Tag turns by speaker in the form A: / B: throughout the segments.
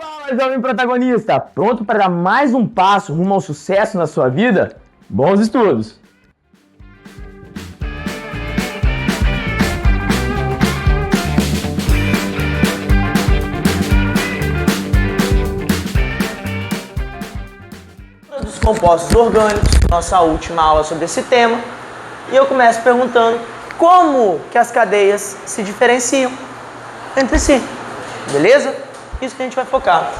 A: Fala, jovem protagonista! Pronto para dar mais um passo rumo ao sucesso na sua vida? Bons estudos! Dos compostos orgânicos, nossa última aula sobre esse tema, e eu começo perguntando como que as cadeias se diferenciam entre si, beleza? Isso que a gente vai focar.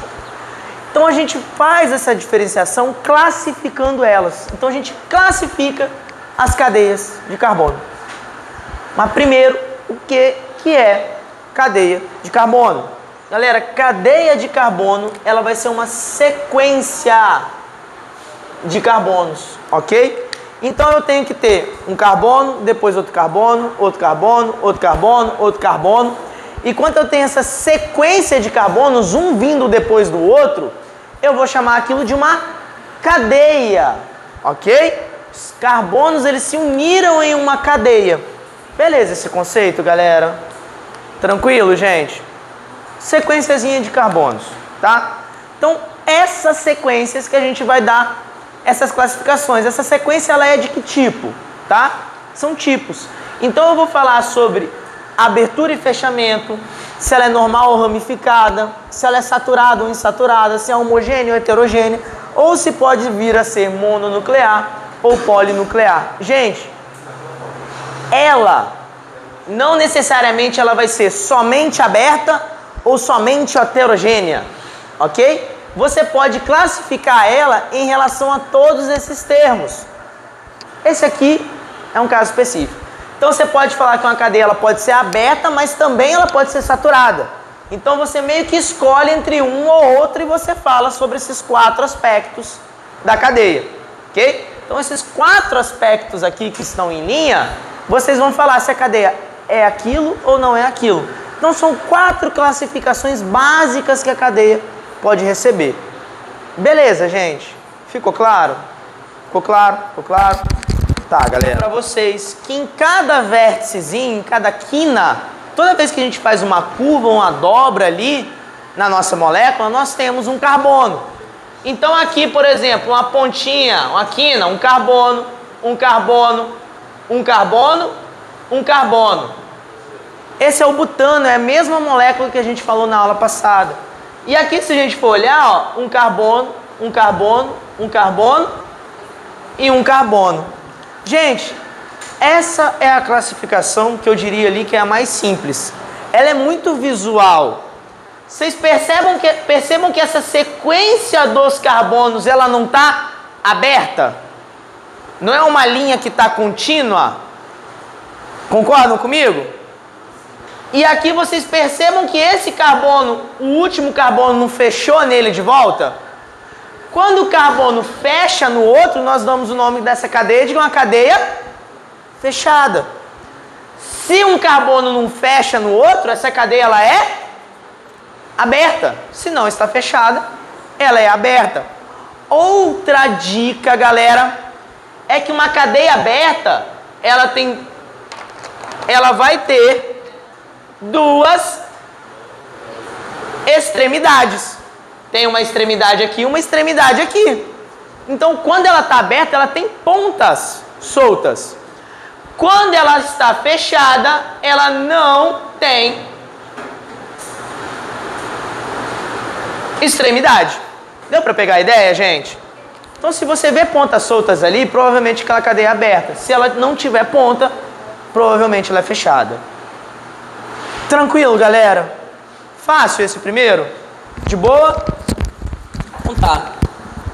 A: Então a gente faz essa diferenciação classificando elas. Então a gente classifica as cadeias de carbono. Mas primeiro, o que é cadeia de carbono? Galera, cadeia de carbono, ela vai ser uma sequência de carbonos, ok? Então eu tenho que ter um carbono, depois outro carbono, outro carbono, outro carbono, outro carbono. E quando eu tenho essa sequência de carbonos, um vindo depois do outro, eu vou chamar aquilo de uma cadeia, ok? Os carbonos, eles se uniram em uma cadeia. Beleza esse conceito, galera? Tranquilo, gente? Sequenciazinha de carbonos, tá? Então, essas sequências que a gente vai dar essas classificações. Essa sequência, ela é de que tipo, tá? São tipos. Então, eu vou falar sobre abertura e fechamento, se ela é normal ou ramificada, se ela é saturada ou insaturada, se é homogênea ou heterogênea, ou se pode vir a ser mononuclear ou polinuclear. Gente, ela não necessariamente ela vai ser somente aberta ou somente heterogênea, ok? Você pode classificar ela em relação a todos esses termos. Esse aqui é um caso específico. Então você pode falar que uma cadeia ela pode ser aberta, mas também ela pode ser saturada. Então você meio que escolhe entre um ou outro e você fala sobre esses 4 aspectos da cadeia, ok? Então esses 4 aspectos aqui que estão em linha, vocês vão falar se a cadeia é aquilo ou não é aquilo. Então são 4 classificações básicas que a cadeia pode receber. Beleza, gente? Ficou claro? Ficou claro? Ficou claro? Tá, galera. Para vocês que em cada vérticezinho, em cada quina, toda vez que a gente faz uma curva, uma dobra ali na nossa molécula, nós temos um carbono. Então aqui, por exemplo, uma pontinha, uma quina, um carbono, um carbono, um carbono, um carbono. Esse é o butano, é a mesma molécula que a gente falou na aula passada. E aqui, se a gente for olhar, ó, um carbono, um carbono, um carbono e um carbono. Gente, essa é a classificação que eu diria ali que é a mais simples. Ela é muito visual. Vocês percebam que essa sequência dos carbonos, ela não está aberta? Não é uma linha que está contínua? Concordam comigo? E aqui vocês percebam que esse carbono, o último carbono não fechou nele de volta? Quando o carbono fecha no outro, nós damos o nome dessa cadeia de uma cadeia fechada. Se um carbono não fecha no outro, essa cadeia ela é aberta. Se não está fechada, ela é aberta. Outra dica, galera, é que uma cadeia aberta, ela vai ter 2 extremidades. Tem uma extremidade aqui e uma extremidade aqui. Então, quando ela está aberta, ela tem pontas soltas. Quando ela está fechada, ela não tem extremidade. Deu para pegar a ideia, gente? Então, se você vê pontas soltas ali, provavelmente aquela cadeia é aberta. Se ela não tiver ponta, provavelmente ela é fechada. Tranquilo, galera? Fácil esse primeiro? De boa? Então tá.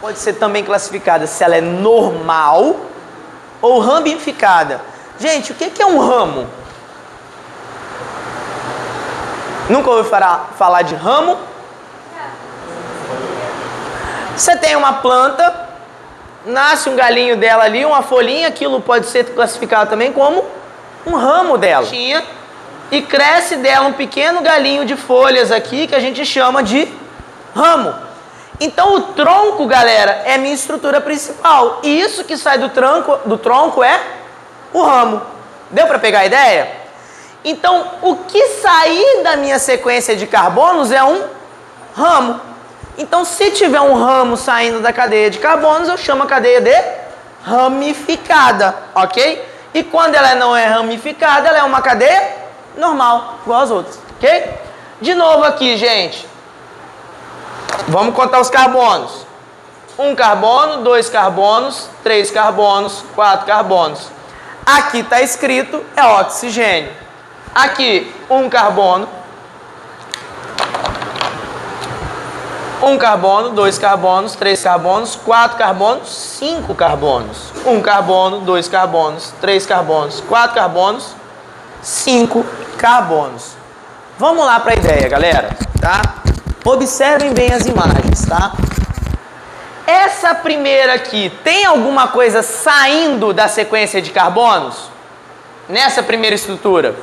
A: Pode ser também classificada se ela é normal ou ramificada. Gente, o que é um ramo? Nunca ouviu falar de ramo? Você tem uma planta, nasce um galinho dela ali, uma folhinha, aquilo pode ser classificado também como um ramo dela. E cresce dela um pequeno galinho de folhas aqui que a gente chama de ramo. Então o tronco, galera, é a minha estrutura principal. E isso que sai do tronco é o ramo. Deu para pegar a ideia? Então o que sair da minha sequência de carbonos é um ramo. Então, se tiver um ramo saindo da cadeia de carbonos, eu chamo a cadeia de ramificada, ok? E quando ela não é ramificada, ela é uma cadeia normal, igual as outras, ok? De novo aqui, gente. Vamos contar os carbonos. 1 carbono, 2 carbonos, 3 carbonos, 4 carbonos. Aqui está escrito é oxigênio. Aqui, 1 carbono. 1 carbono, 2 carbonos, 3 carbonos, 4 carbonos, 5 carbonos. 1 carbono, 2 carbonos, 3 carbonos, 4 carbonos, 5 carbonos. Vamos lá para a ideia, galera, tá? Observem bem as imagens, tá? Essa primeira aqui, tem alguma coisa saindo da sequência de carbonos? Nessa primeira estrutura?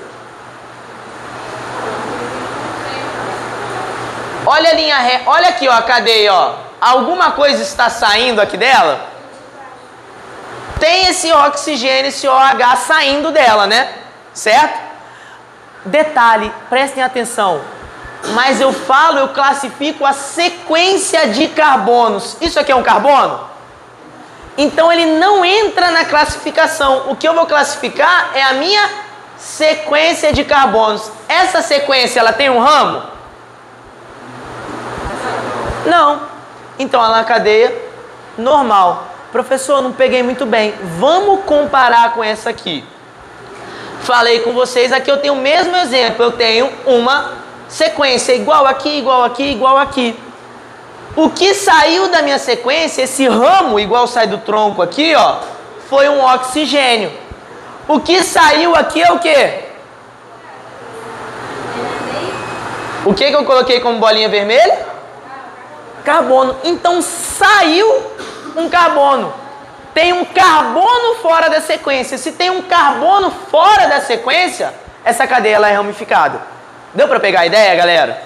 A: Olha a linha reta, olha aqui, ó, a cadeia, ó. Alguma coisa está saindo aqui dela? Tem esse oxigênio, esse OH saindo dela, né? Certo? Detalhe, prestem atenção. Mas eu classifico a sequência de carbonos. Isso aqui é um carbono? Então ele não entra na classificação. O que eu vou classificar é a minha sequência de carbonos. Essa sequência, ela tem um ramo? Não. Então ela é uma cadeia normal. Professor, não peguei muito bem. Vamos comparar com essa aqui. Falei com vocês, aqui eu tenho o mesmo exemplo. Eu tenho uma sequência igual aqui, igual aqui, igual aqui. O que saiu da minha sequência, esse ramo igual sai do tronco aqui, ó, foi um oxigênio. O que saiu aqui é o quê? O que eu coloquei como bolinha vermelha? Carbono. Então saiu um carbono. Tem um carbono fora da sequência. Se tem um carbono fora da sequência, essa cadeia ela é ramificada. Deu para pegar a ideia, galera?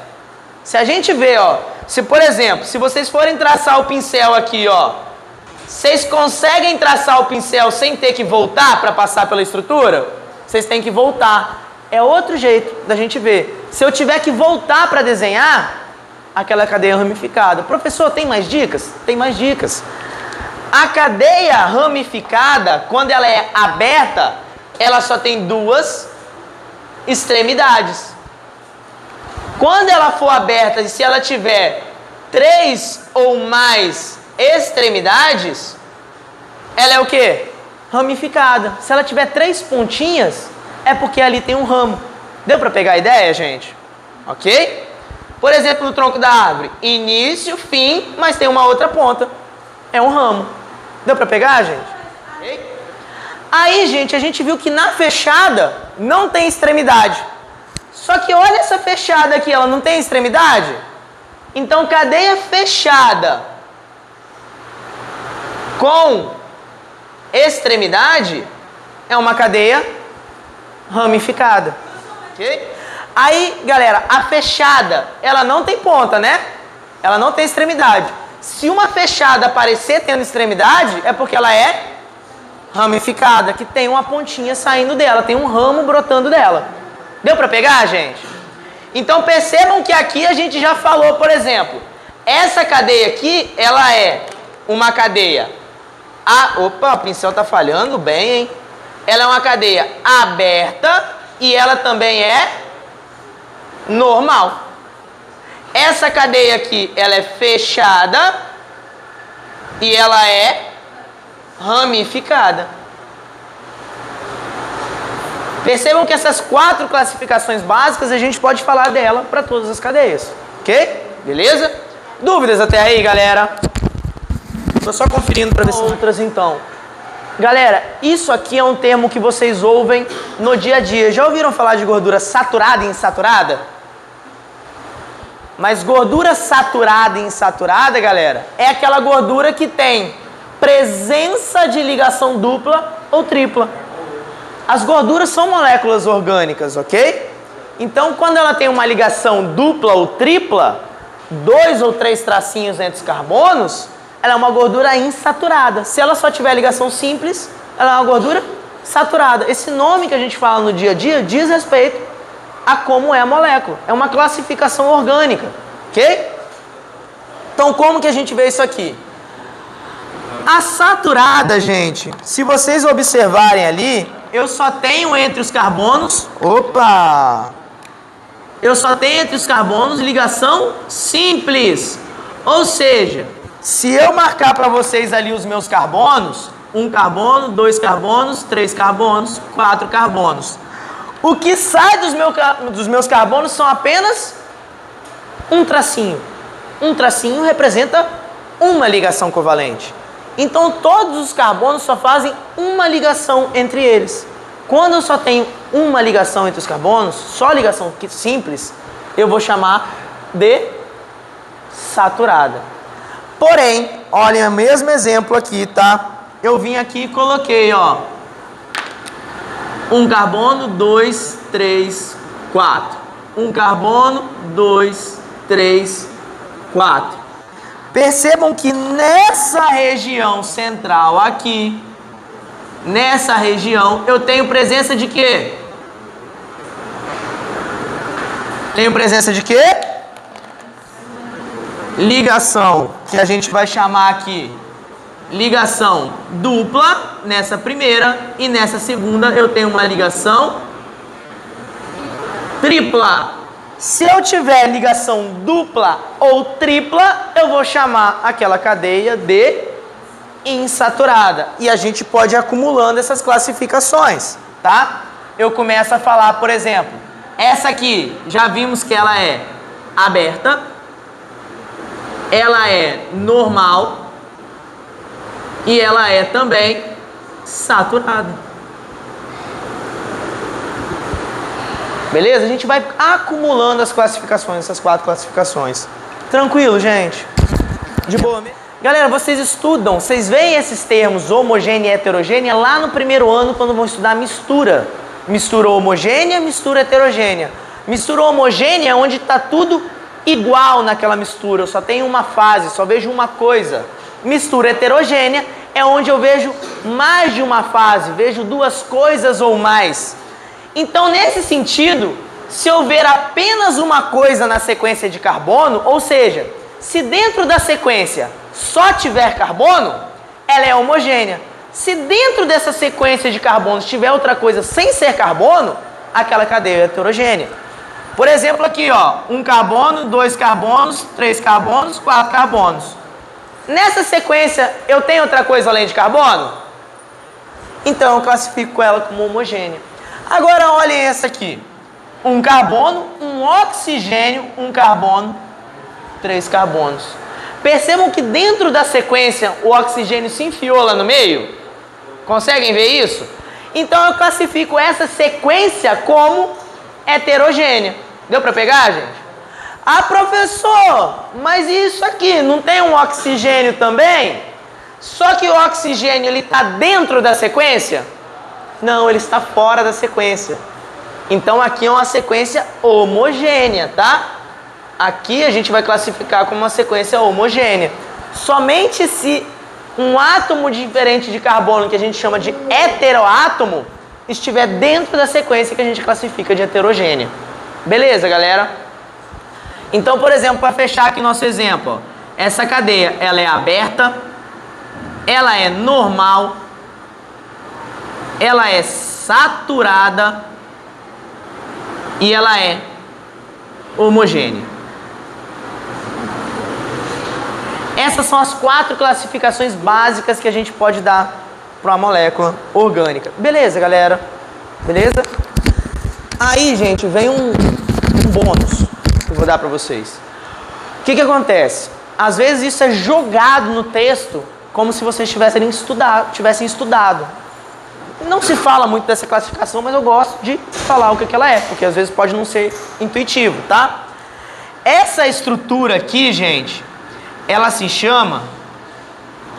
A: Se a gente vê, ó, se por exemplo, se vocês forem traçar o pincel aqui, ó, vocês conseguem traçar o pincel sem ter que voltar para passar pela estrutura? Vocês têm que voltar. É outro jeito da gente ver. Se eu tiver que voltar para desenhar, aquela cadeia ramificada. Professor, tem mais dicas? Tem mais dicas. A cadeia ramificada, quando ela é aberta, ela só tem 2 extremidades. Quando ela for aberta e se ela tiver 3 ou mais extremidades, ela é o quê? Ramificada. Se ela tiver 3 pontinhas, é porque ali tem um ramo. Deu para pegar a ideia, gente? Ok? Por exemplo, no tronco da árvore, início, fim, mas tem uma outra ponta. É um ramo. Deu para pegar, gente? Okay? Aí, gente, a gente viu que na fechada não tem extremidade. Só que olha essa fechada aqui, ela não tem extremidade? Então, cadeia fechada com extremidade é uma cadeia ramificada. Ok? Aí, galera, a fechada, ela não tem ponta, né? Ela não tem extremidade. Se uma fechada aparecer tendo extremidade, é porque ela é ramificada, que tem uma pontinha saindo dela, tem um ramo brotando dela. Deu para pegar, gente? Então percebam que aqui a gente já falou, por exemplo, essa cadeia aqui, ela é uma cadeia... Opa, o pincel tá falhando bem, hein? Ela é uma cadeia aberta e ela também é normal. Essa cadeia aqui, ela é fechada e ela é ramificada. Percebam que essas 4 classificações básicas a gente pode falar dela para todas as cadeias. Ok? Beleza? Dúvidas até aí, galera? Estou só conferindo para ver se outras então. Galera, isso aqui é um termo que vocês ouvem no dia a dia. Já ouviram falar de gordura saturada e insaturada? Mas gordura saturada e insaturada, galera, é aquela gordura que tem presença de ligação dupla ou tripla. As gorduras são moléculas orgânicas, ok? Então, quando ela tem uma ligação dupla ou tripla, 2 ou 3 tracinhos entre os carbonos, ela é uma gordura insaturada. Se ela só tiver ligação simples, ela é uma gordura saturada. Esse nome que a gente fala no dia a dia diz respeito a como é a molécula. É uma classificação orgânica, ok? Então, como que a gente vê isso aqui? A saturada, gente, se vocês observarem ali, eu só tenho entre os carbonos... Opa! Eu só tenho entre os carbonos ligação simples. Ou seja, se eu marcar para vocês ali os meus carbonos, 1 carbono, 2 carbonos, 3 carbonos, 4 carbonos. O que sai dos meus carbonos são apenas um tracinho. Um tracinho representa uma ligação covalente. Então, todos os carbonos só fazem uma ligação entre eles. Quando eu só tenho uma ligação entre os carbonos, só ligação simples, eu vou chamar de saturada. Porém, olhem o mesmo exemplo aqui, tá? Eu vim aqui e coloquei, ó, 1 carbono, 2, 3, 4. 1 carbono, 2, 3, 4. Percebam que nessa região central aqui, nessa região, eu tenho presença de quê? Tenho presença de quê? Ligação, que a gente vai chamar aqui ligação dupla nessa primeira, e nessa segunda eu tenho uma ligação tripla. Se eu tiver ligação dupla ou tripla, eu vou chamar aquela cadeia de insaturada. E a gente pode ir acumulando essas classificações, tá? Eu começo a falar, por exemplo, essa aqui, já vimos que ela é aberta, ela é normal e ela é também saturada. Beleza? A gente vai acumulando as classificações, essas 4 classificações. Tranquilo, gente? De boa mesmo? Galera, vocês estudam, vocês veem esses termos homogênea e heterogênea lá no primeiro ano, quando vão estudar mistura. Mistura homogênea, mistura heterogênea. Mistura homogênea é onde está tudo igual naquela mistura, eu só tenho uma fase, só vejo uma coisa. Mistura heterogênea é onde eu vejo mais de uma fase, vejo 2 coisas ou mais. Então, nesse sentido, se eu ver apenas uma coisa na sequência de carbono, ou seja, se dentro da sequência só tiver carbono, ela é homogênea. Se dentro dessa sequência de carbonos tiver outra coisa sem ser carbono, aquela cadeia é heterogênea. Por exemplo, aqui, ó, 1 carbono, 2 carbonos, 3 carbonos, 4 carbonos. Nessa sequência, eu tenho outra coisa além de carbono? Então, eu classifico ela como homogênea. Agora, olhem essa aqui. 1 carbono, 1 oxigênio, 1 carbono, 3 carbonos. Percebam que dentro da sequência, o oxigênio se enfiou lá no meio? Conseguem ver isso? Então, eu classifico essa sequência como heterogênea. Deu para pegar, gente? Ah, professor, mas isso aqui não tem um oxigênio também? Só que o oxigênio ele está dentro da sequência? Não, ele está fora da sequência. Então aqui é uma sequência homogênea, tá? Aqui a gente vai classificar como uma sequência homogênea. Somente se um átomo diferente de carbono, que a gente chama de heteroátomo, estiver dentro da sequência que a gente classifica de heterogênea. Beleza, galera? Então, por exemplo, para fechar aqui nosso exemplo, ó, essa cadeia, ela é aberta, ela é normal, ela é saturada e ela é homogênea. Essas são as 4 classificações básicas que a gente pode dar para uma molécula orgânica. Beleza, galera? Beleza? Aí, gente, vem um bônus que eu vou dar para vocês. O que acontece? Às vezes isso é jogado no texto como se vocês tivessem estudado. Não se fala muito dessa classificação, mas eu gosto de falar o que ela é, porque às vezes pode não ser intuitivo, tá? Essa estrutura aqui, gente, ela se chama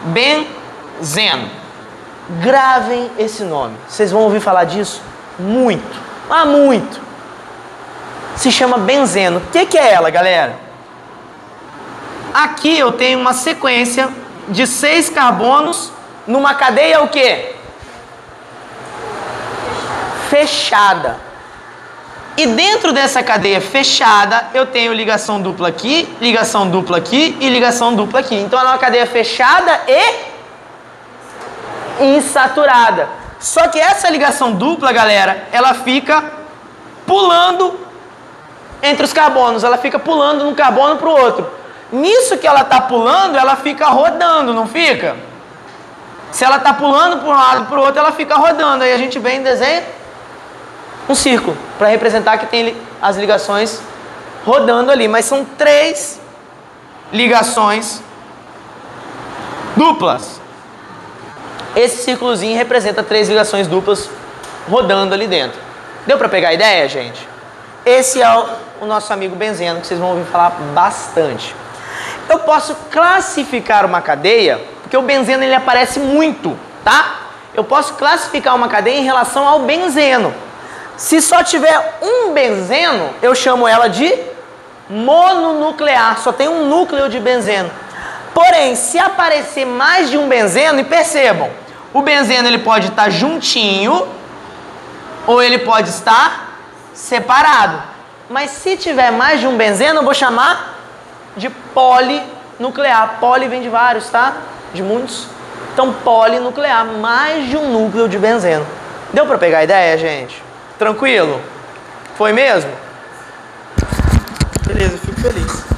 A: benzeno. Gravem esse nome. Vocês vão ouvir falar disso muito, mas muito. Se chama benzeno. O que é ela, galera? Aqui eu tenho uma sequência de 6 carbonos numa cadeia o quê? Fechada. E dentro dessa cadeia fechada, eu tenho ligação dupla aqui e ligação dupla aqui. Então ela é uma cadeia fechada e insaturada. Só que essa ligação dupla, galera, ela fica pulando entre os carbonos. Ela fica pulando de um carbono para o outro. Nisso que ela está pulando, ela fica rodando, não fica? Se ela está pulando para um lado e para o outro, ela fica rodando. Aí a gente vem e desenha um círculo para representar que tem as ligações rodando ali. Mas são 3 ligações duplas. Esse círculozinho representa 3 ligações duplas rodando ali dentro. Deu para pegar a ideia, gente? Esse é o nosso amigo benzeno, que vocês vão ouvir falar bastante. Eu posso classificar uma cadeia, porque o benzeno ele aparece muito, tá? Eu posso classificar uma cadeia em relação ao benzeno. Se só tiver um benzeno, eu chamo ela de mononuclear. Só tem um núcleo de benzeno. Porém, se aparecer mais de um benzeno, e percebam, o benzeno ele pode estar juntinho ou ele pode estar separado. Mas se tiver mais de um benzeno, eu vou chamar de polinuclear. Poli vem de vários, tá? De muitos. Então, polinuclear, mais de um núcleo de benzeno. Deu para pegar a ideia, gente? Tranquilo? Foi mesmo? Beleza, fico feliz.